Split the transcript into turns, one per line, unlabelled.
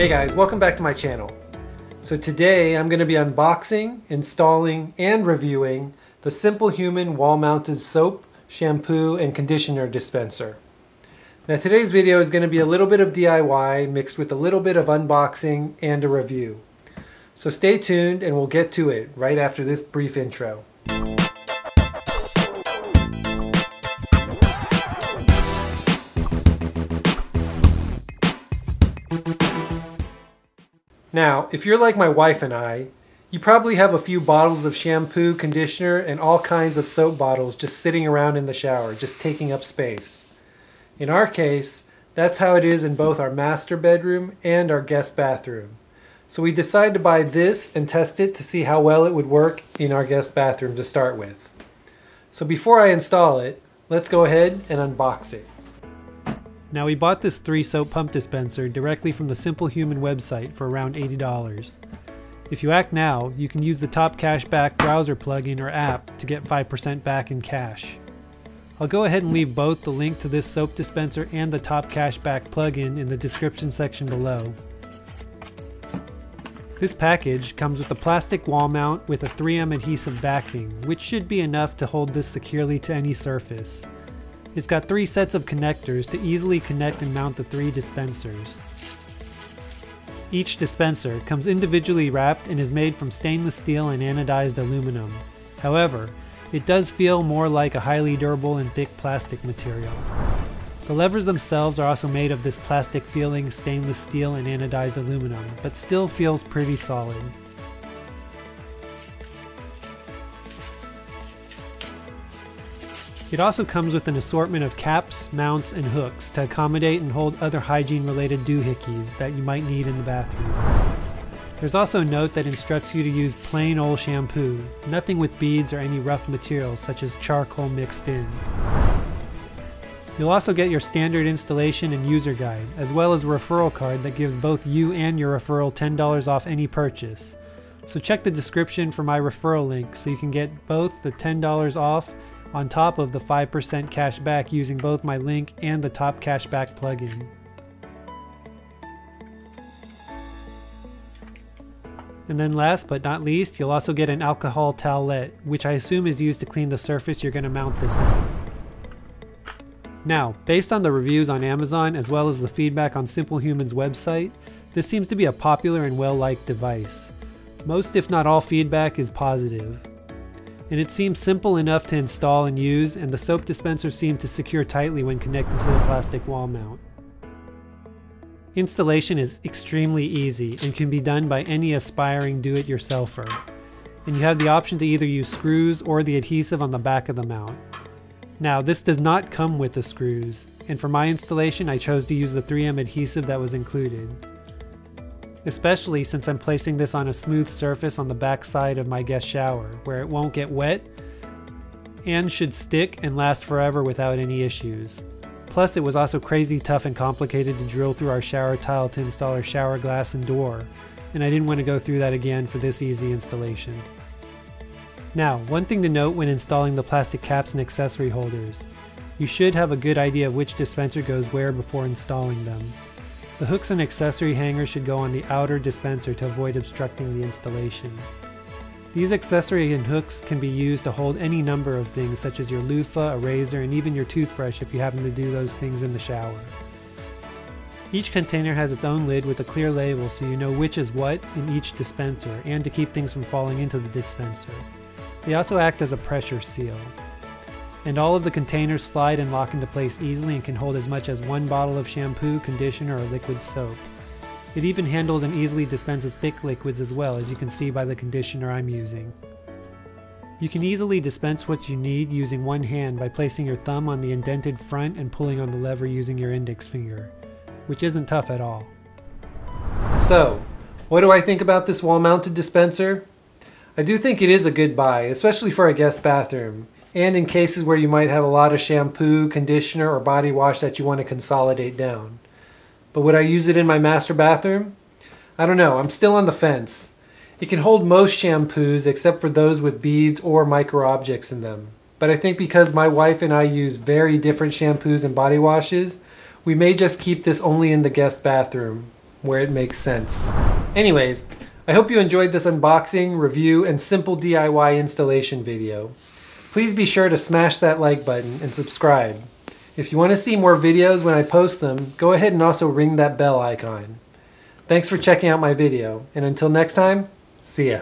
Hey guys, welcome back to my channel. So today I'm going to be unboxing, installing, and reviewing the Simplehuman wall-mounted soap, shampoo, and conditioner dispenser. Now today's video is going to be a little bit of DIY mixed with a little bit of unboxing and a review. So stay tuned and we'll get to it right after this brief intro. Now, if you're like my wife and I, you probably have a few bottles of shampoo, conditioner, and all kinds of soap bottles just sitting around in the shower, just taking up space. In our case, that's how it is in both our master bedroom and our guest bathroom. So we decided to buy this and test it to see how well it would work in our guest bathroom to start with. So before I install it, let's go ahead and unbox it. Now we bought this 3 soap pump dispenser directly from the Simplehuman website for around $80. If you act now, you can use the Top Cashback browser plugin or app to get 5% back in cash. I'll go ahead and leave both the link to this soap dispenser and the Top Cashback plugin in the description section below. This package comes with a plastic wall mount with a 3M adhesive backing, which should be enough to hold this securely to any surface. It's got 3 sets of connectors to easily connect and mount the 3 dispensers. Each dispenser comes individually wrapped and is made from stainless steel and anodized aluminum. However, it does feel more like a highly durable and thick plastic material. The levers themselves are also made of this plastic feeling stainless steel and anodized aluminum, but still feels pretty solid. It also comes with an assortment of caps, mounts, and hooks to accommodate and hold other hygiene-related doohickeys that you might need in the bathroom. There's also a note that instructs you to use plain old shampoo, nothing with beads or any rough materials such as charcoal mixed in. You'll also get your standard installation and user guide, as well as a referral card that gives both you and your referral $10 off any purchase. So check the description for my referral link so you can get both the $10 off on top of the 5% cash back using both my link and the Top Cashback plugin. And then last but not least, you'll also get an alcohol towelette, which I assume is used to clean the surface you're going to mount this on. Now, based on the reviews on Amazon as well as the feedback on Simplehuman's website, this seems to be a popular and well-liked device. Most if not all feedback is positive. And it seems simple enough to install and use, and the soap dispenser seemed to secure tightly when connected to the plastic wall mount. Installation is extremely easy and can be done by any aspiring do-it-yourselfer. And you have the option to either use screws or the adhesive on the back of the mount. Now, this does not come with the screws, and for my installation I chose to use the 3M adhesive that was included. Especially since I'm placing this on a smooth surface on the back side of my guest shower, where it won't get wet and should stick and last forever without any issues. Plus, it was also crazy tough and complicated to drill through our shower tile to install our shower glass and door, and I didn't want to go through that again for this easy installation. Now, one thing to note when installing the plastic caps and accessory holders: you should have a good idea of which dispenser goes where before installing them. The hooks and accessory hangers should go on the outer dispenser to avoid obstructing the installation. These accessory and hooks can be used to hold any number of things such as your loofah, a razor, and even your toothbrush if you happen to do those things in the shower. Each container has its own lid with a clear label so you know which is what in each dispenser and to keep things from falling into the dispenser. They also act as a pressure seal. And all of the containers slide and lock into place easily and can hold as much as 1 bottle of shampoo, conditioner, or liquid soap. It even handles and easily dispenses thick liquids as well, as you can see by the conditioner I'm using. You can easily dispense what you need using one hand by placing your thumb on the indented front and pulling on the lever using your index finger, which isn't tough at all. So, what do I think about this wall-mounted dispenser? I do think it is a good buy, especially for a guest bathroom, and in cases where you might have a lot of shampoo, conditioner, or body wash that you want to consolidate down. But would I use it in my master bathroom? I don't know, I'm still on the fence. It can hold most shampoos except for those with beads or micro objects in them. But I think because my wife and I use very different shampoos and body washes, we may just keep this only in the guest bathroom. where it makes sense. Anyways, I hope you enjoyed this unboxing, review, and simple DIY installation video. Please be sure to smash that like button and subscribe. If you want to see more videos when I post them, go ahead and also ring that bell icon. Thanks for checking out my video, and until next time, see ya.